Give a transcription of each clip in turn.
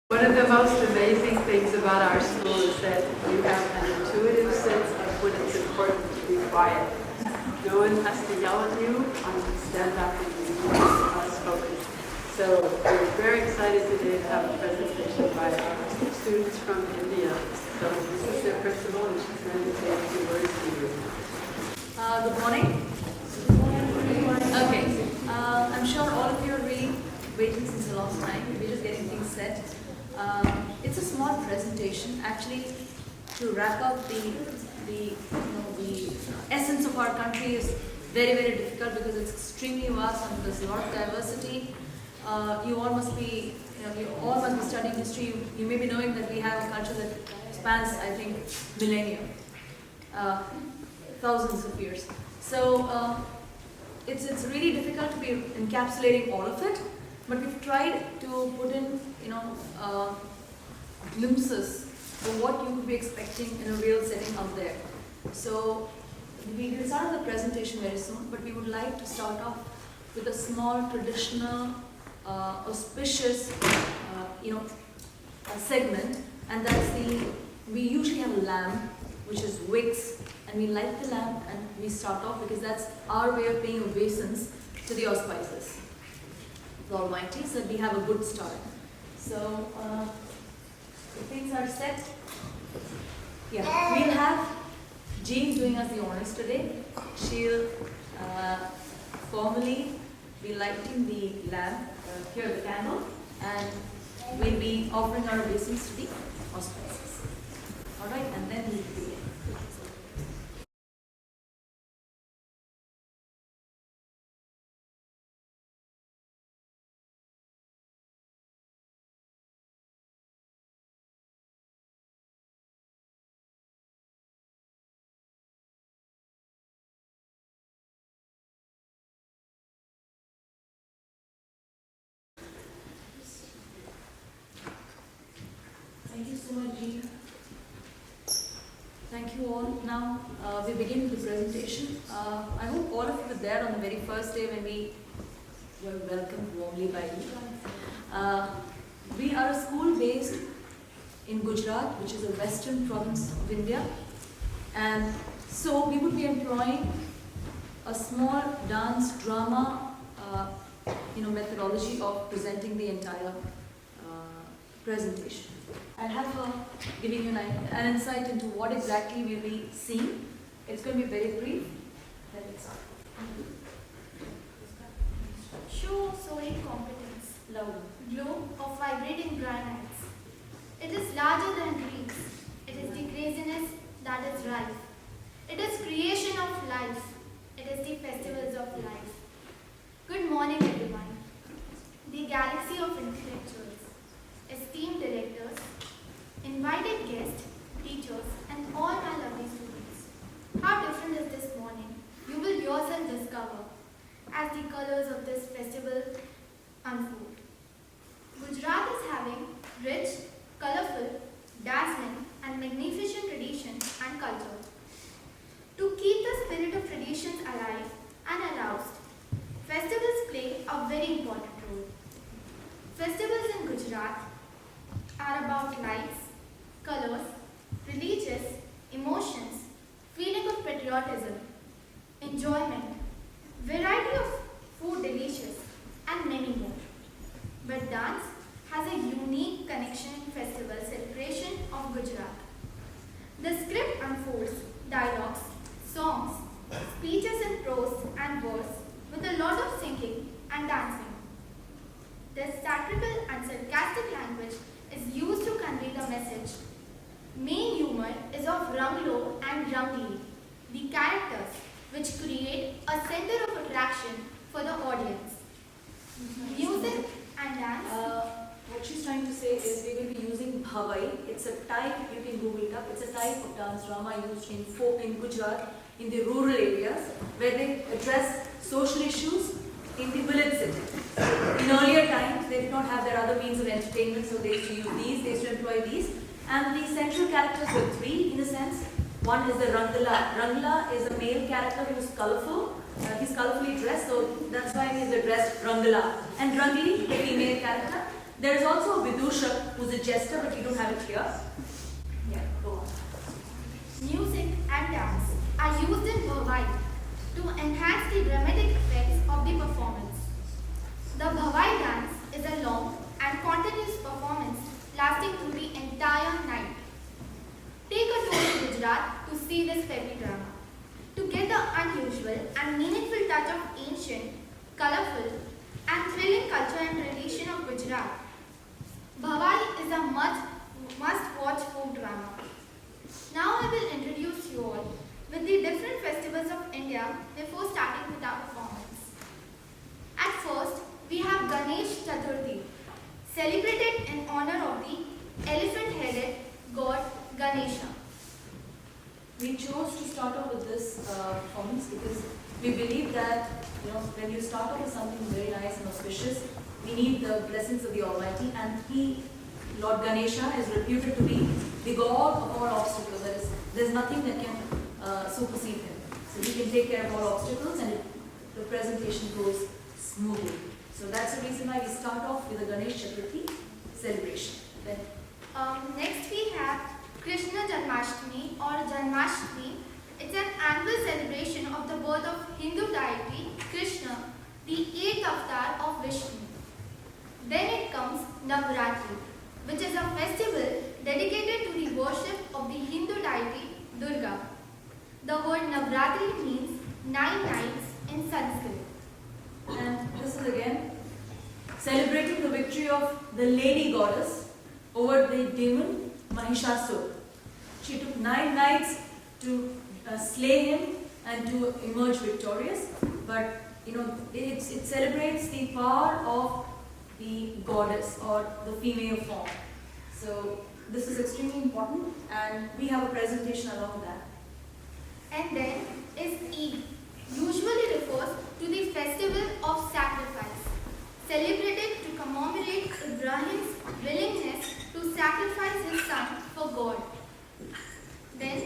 One of the most amazing things about our school is that you have an intuitive sense of when it's important to be quiet. No one has to yell at you or stand up and be spoken. So we're very excited today to have a presentation by our students from India. So this is their principal and she's going to say a few words to you. Good morning. Okay. I'm sure all of you are really waiting since a long time. We're just getting things set. It's a small presentation, actually, to wrap up the essence of our country is very, very difficult because it's extremely vast and there's a lot of diversity. You all must be studying history. You may be knowing that we have a culture that spans, I think, millennia, thousands of years. So it's really difficult to be encapsulating all of it. But we've tried to put in, glimpses of what you could be expecting in a real setting out there. So we will start the presentation very soon, but we would like to start off with a small traditional, auspicious, segment, and that's we usually have a lamp, which is wicks, and we light the lamp and we start off because that's our way of paying obeisance to the auspices. The Almighty, so we have a good start. So, if things are set, we'll have Jean doing us the honors today. She'll formally be lighting the lamp, here the candle, and we'll be offering our obeisance to the auspices. Alright, and then we'll begin. Thank you so much, Jean. Thank you all. Now, we begin with the presentation. I hope all of you were there on the very first day when we were welcomed warmly by you. We are a school based in Gujarat, which is a western province of India. And so we would be employing a small dance drama methodology of presenting the entire presentation. I'll have her giving you an insight into what exactly we'll be seeing. It's going to be very brief. Let's start. Show soaring competence. Loud. Glow of vibrating granites. It is larger than Greeks. It is the craziness that is rife. It is creation of life. It is the festivals of life. Good morning, everyone. The galaxy of intellectuals, esteemed directors, invited guests, teachers, and all my lovely students. How different is this morning? You will yourself discover as the colors of this festival unfold. Gujarat is having rich, colorful, dazzling, and magnificent tradition and culture. To keep the spirit of traditions alive and aroused, festivals play a very important role. Festivals in Gujarat are about lights, colors, religious, emotions, feeling of patriotism, enjoyment, variety of food delicious, and many more. But dance has a unique connection in festival celebration of Gujarat. The script unfolds dialogues, songs, speeches in prose and verse with a lot of singing and dancing. This satirical and sarcastic language is used to convey the message. Main humor is of Ranglo and Rangli, the characters which create a center of attraction for the audience. Music and dance. What she's trying to say is we will be using Bhavai. It's a type, you can Google it up, it's a type of dance drama used in Gujarat, in the rural areas, where they address social issues in the village setting. In earlier times, they did not have their other means of entertainment, so they used to use these, they used to employ these. And the central characters were three, in a sense. One is the Rangla. Rangla is a male character who is colorful. He's colorfully dressed, so that's why he's addressed Rangla. And Rangli, the female character, There is also Vidusha, who's a jester, but we don't have it here. Yeah, go on. Music and dance are used in Bhavai to enhance the dramatic effects of the performance. The Bhavai dance is a long and continuous performance lasting through the entire night. Take a tour to Gujarat to see this peppy drama. To get the unusual and meaningful touch of ancient, colorful, and thrilling culture and tradition of Gujarat, Bhavai is a must-watch folk drama. Now I will introduce you all with the different festivals of India before starting with our performance. At first, we have Ganesh Chaturthi, celebrated in honor of the elephant-headed god Ganesha. We chose to start off with this performance because we believe that when you start off with something very nice and auspicious, we need the blessings of the Almighty, and Lord Ganesha, is reputed to be the god of all obstacles. That is, there's nothing that can supersede him. So he can take care of all obstacles, and the presentation goes smoothly. So that's the reason why we start off with the Ganesh Chaturthi celebration. Then, Next we have Krishna Janmashtami or Janmashtami. It's an annual celebration of the birth of Hindu deity Krishna, the 8th avatar of Vishnu. Then it comes Navratri, which is a festival dedicated to the worship of the Hindu deity Durga. The word Navratri means 9 nights in Sanskrit. and this is again celebrating the victory of the lady goddess over the demon Mahishasur. She took 9 nights to slay him and to emerge victorious. But it celebrates the power of the goddess or the female form. So this is extremely important, and we have a presentation along that. And then is Eid, usually refers to the festival of sacrifice, celebrated to commemorate Ibrahim's willingness to sacrifice his son for God. Then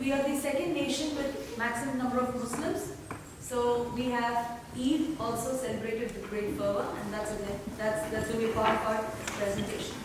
We are the second nation with maximum number of Muslims. So we have Eid also celebrated with great fervor, and that's going to be part of our presentation.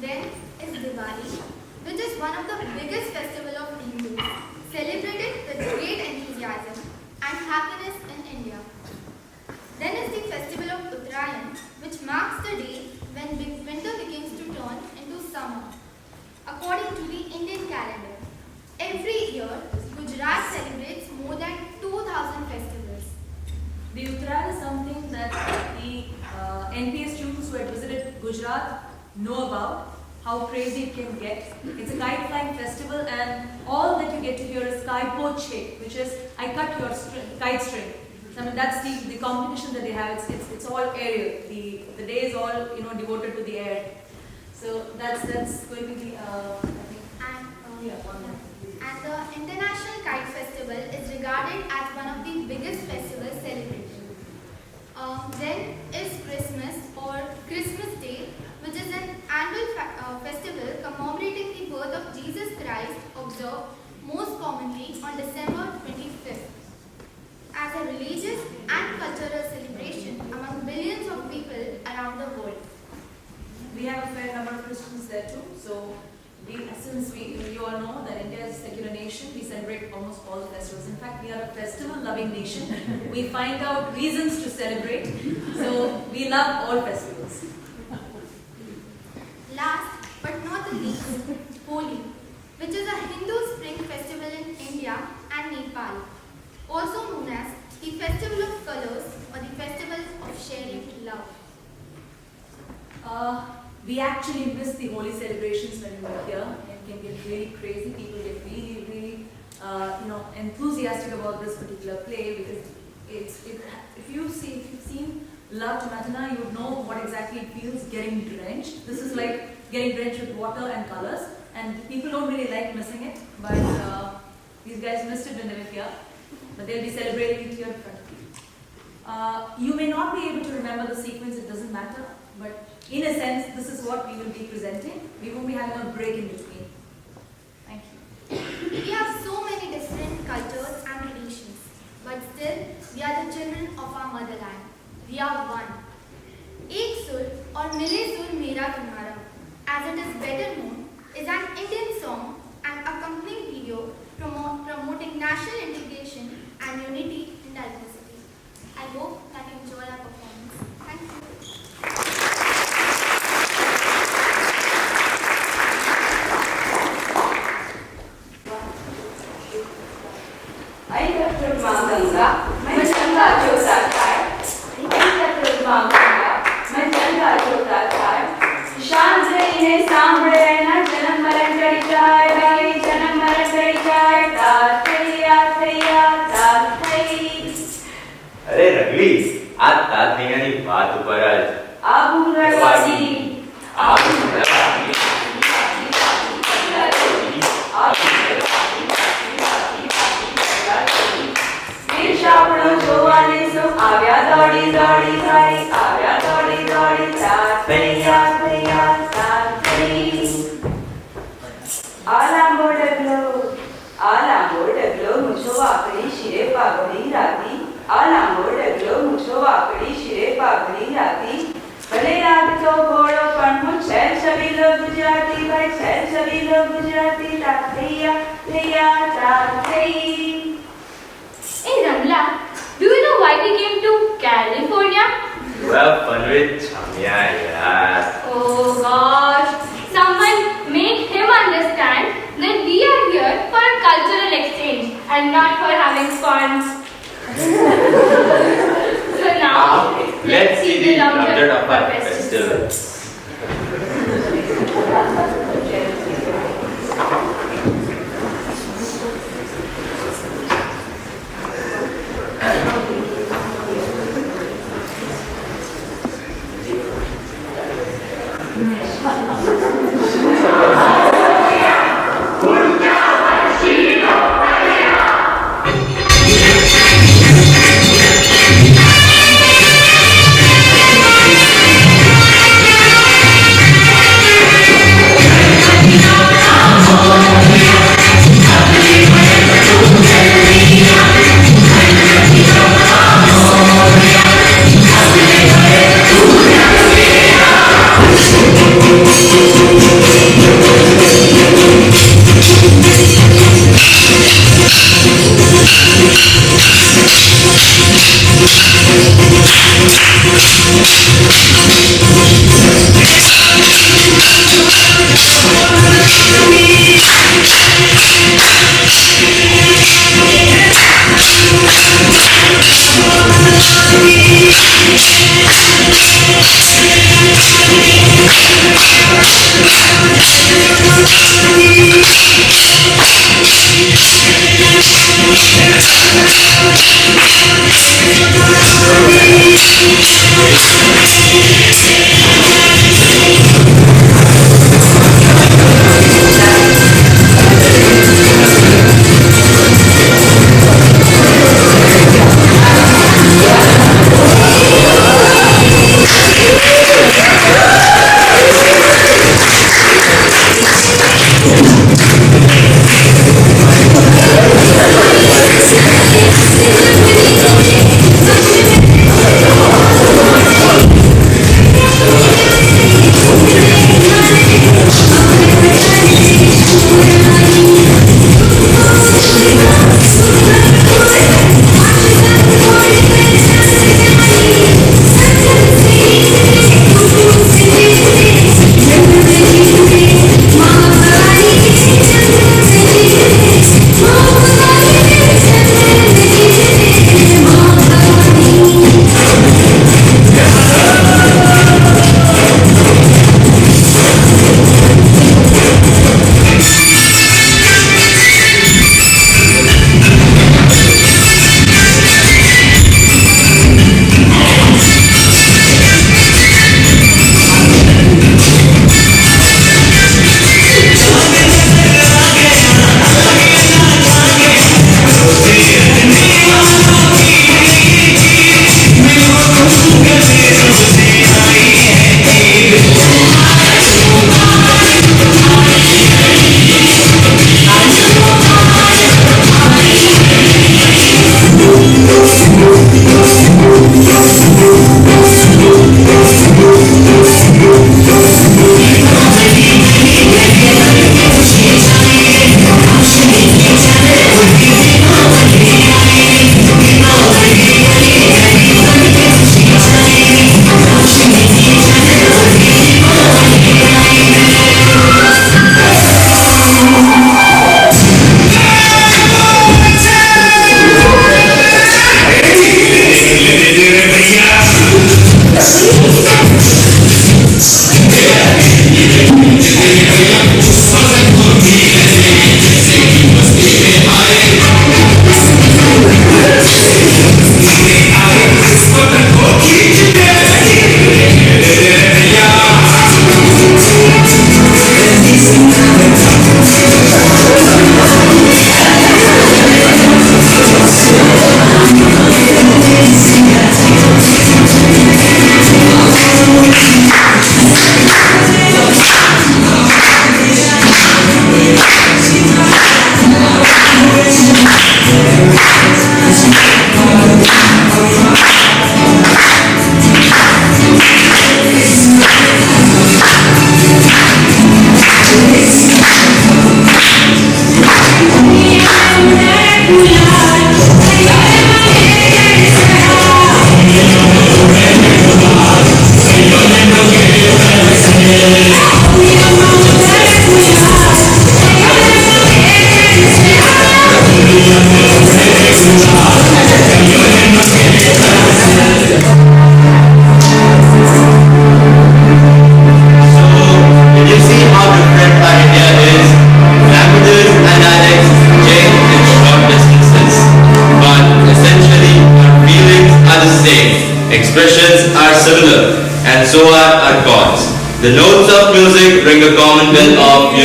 Then is Diwali, which is one of the biggest festivals of Hindus, celebrated with great enthusiasm and happiness in India. Then is the festival of Uttarayan, which marks the day when winter begins to turn into summer. According to the Indian calendar, every year Gujarat celebrates more than 2,000 festivals. The Uttarayan is something that the NPS students who had visited Gujarat know about, how crazy it can get. It's a kite flying festival, and all that you get to hear is Kaipoche, which is I cut your kite string. So, I mean, that's the competition that they have. It's all aerial. The day is all devoted to the air. So that's going to be I think one more. And the International Kite Festival is regarded as one of the biggest festivals celebrated. Then is Christmas or Christmas Day, which is an annual festival commemorating the birth of Jesus Christ, observed most commonly on December 25th. As a religious and cultural celebration among billions of people around the world. We have a fair number of Christians there too. So since you all know that India is a secular nation, we celebrate almost all the festivals. In fact, we are a festival-loving nation. We find out reasons to celebrate. So we love all festivals. Last but not the least, Holi, which is a Hindu spring festival in India and Nepal, also known as the Festival of Colors or the Festival of Sharing Love. We actually miss the Holi celebrations when we were here. It can get really crazy. People get really enthusiastic about this particular play because if you've seen Love to Matana, you would know what exactly it feels getting drenched. This is like getting drenched with water and colors, and people don't really like missing it, but these guys missed it when they were here, but they'll be celebrating it here in front of you. You may not be able to remember the sequence, it doesn't matter, but in a sense, this is what we will be presenting. We won't be having a break in between. Thank you. We have so many different cultures and traditions, but still we are the children of our motherland. We are one. एक सुर आलांबो डगलो मुछो वाकडी शिरे पाघडी राती आलांबो डगलो मुछो वाकडी शिरे पाघडी राती भले लागतो भोळो पण હું છે છબીલો ગુજરાતી ભાઈ છે છબીલો Gujarati તાથૈયા થૈયા તાથૈ. Hey Ramla, do you know why we came to California? Well, fun with Chamya, yaar. Oh gosh, someone make him understand that we are here for a cultural exchange and not for having fun. So now, Let's see the object of our festival. Hey!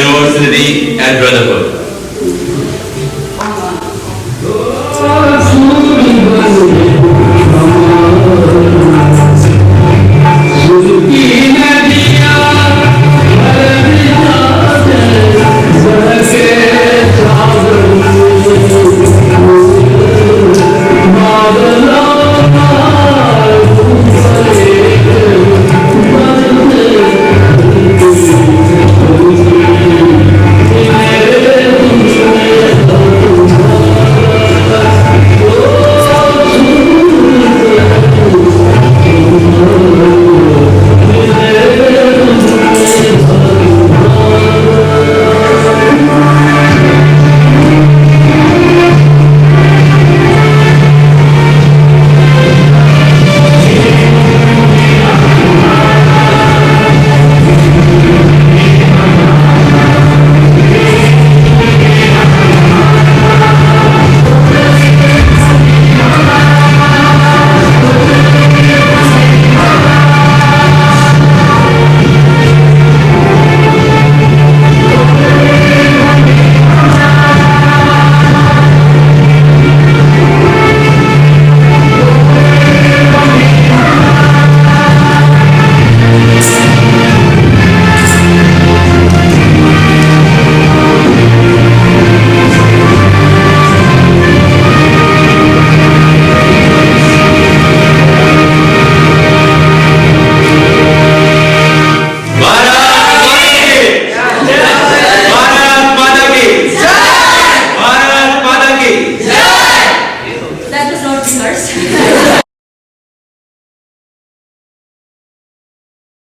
University at Rutherford. That was not rehearsed.